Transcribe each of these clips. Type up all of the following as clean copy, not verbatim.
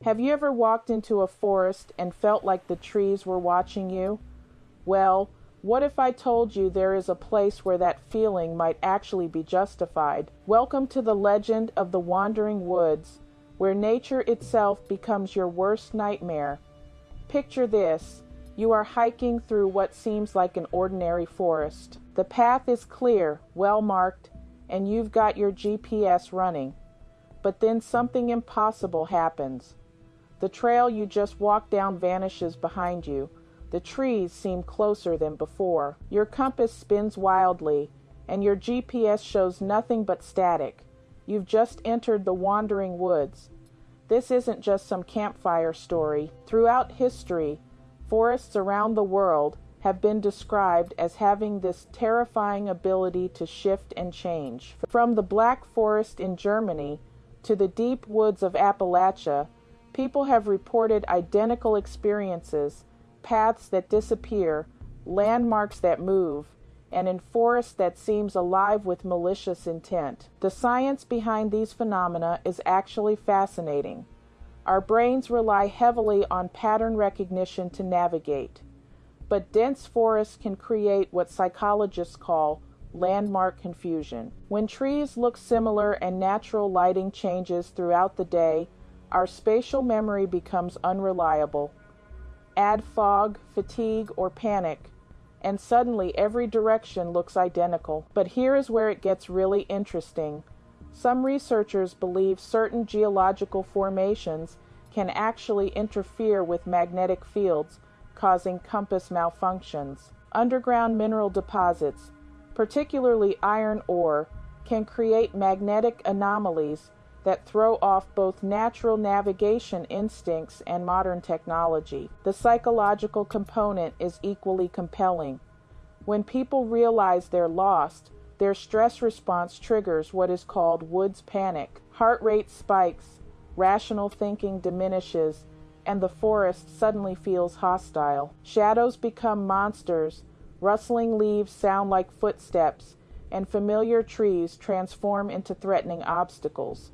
Have you ever walked into a forest and felt like the trees were watching you? Well, what if I told you there is a place where that feeling might actually be justified? Welcome to the legend of the wandering woods, where nature itself becomes your worst nightmare. Picture this. You are hiking through what seems like an ordinary forest. The path is clear, well marked, and you've got your GPS running. But then something impossible happens. The trail you just walked down vanishes behind you. The trees seem closer than before. Your compass spins wildly, and your GPS shows nothing but static. You've just entered the wandering woods. This isn't just some campfire story. Throughout history, forests around the world have been described as having this terrifying ability to shift and change. From the Black Forest in Germany to the deep woods of Appalachia, people have reported identical experiences, paths that disappear, landmarks that move, and in forests that seems alive with malicious intent. The science behind these phenomena is actually fascinating. Our brains rely heavily on pattern recognition to navigate, but dense forests can create what psychologists call landmark confusion. When trees look similar and natural lighting changes throughout the day, our spatial memory becomes unreliable. Add fog, fatigue, or panic, and suddenly every direction looks identical. But here is where it gets really interesting. Some researchers believe certain geological formations can actually interfere with magnetic fields, causing compass malfunctions. Underground mineral deposits, particularly iron ore, can create magnetic anomalies that throw off both natural navigation instincts and modern technology. The psychological component is equally compelling. When people realize they're lost, their stress response triggers what is called woods panic. Heart rate spikes, rational thinking diminishes, and the forest suddenly feels hostile. Shadows become monsters, rustling leaves sound like footsteps, and familiar trees transform into threatening obstacles.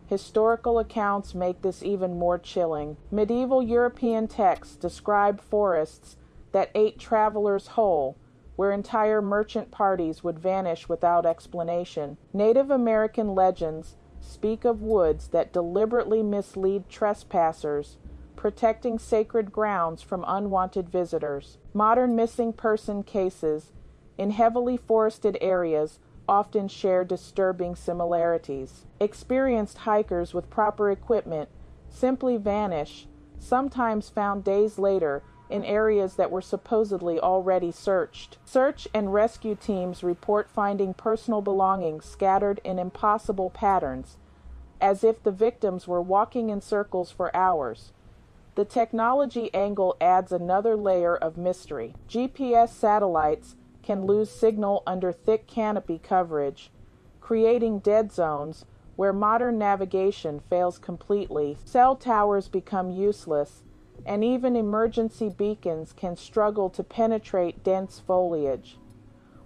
Historical accounts make this even more chilling. Medieval European texts describe forests that ate travelers whole, where entire merchant parties would vanish without explanation. Native American legends speak of woods that deliberately mislead trespassers, protecting sacred grounds from unwanted visitors. Modern missing person cases in heavily forested areas often share disturbing similarities. Experienced hikers with proper equipment simply vanish, sometimes found days later in areas that were supposedly already searched. Search and rescue teams report finding personal belongings scattered in impossible patterns, as if the victims were walking in circles for hours. The technology angle adds another layer of mystery. GPS satellites can lose signal under thick canopy coverage, creating dead zones where modern navigation fails completely. Cell towers become useless, and even emergency beacons can struggle to penetrate dense foliage.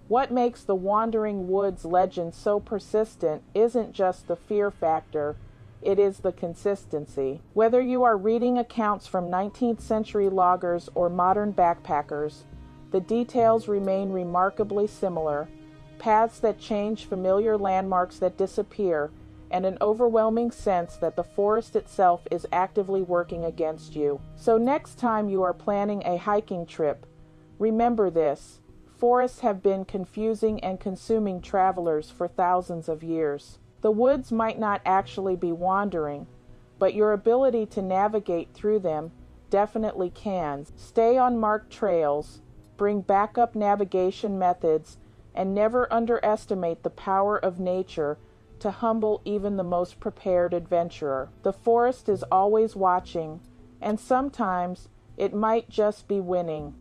What makes the Wandering Woods legend so persistent isn't just the fear factor, it is the consistency. Whether you are reading accounts from 19th century loggers or modern backpackers, the details remain remarkably similar: paths that change, familiar landmarks that disappear, and an overwhelming sense that the forest itself is actively working against you. So next time you are planning a hiking trip, remember this: forests have been confusing and consuming travelers for thousands of years. The woods might not actually be wandering, but your ability to navigate through them definitely can. Stay on marked trails, bring backup navigation methods, and never underestimate the power of nature to humble even the most prepared adventurer. The forest is always watching, and sometimes it might just be winning.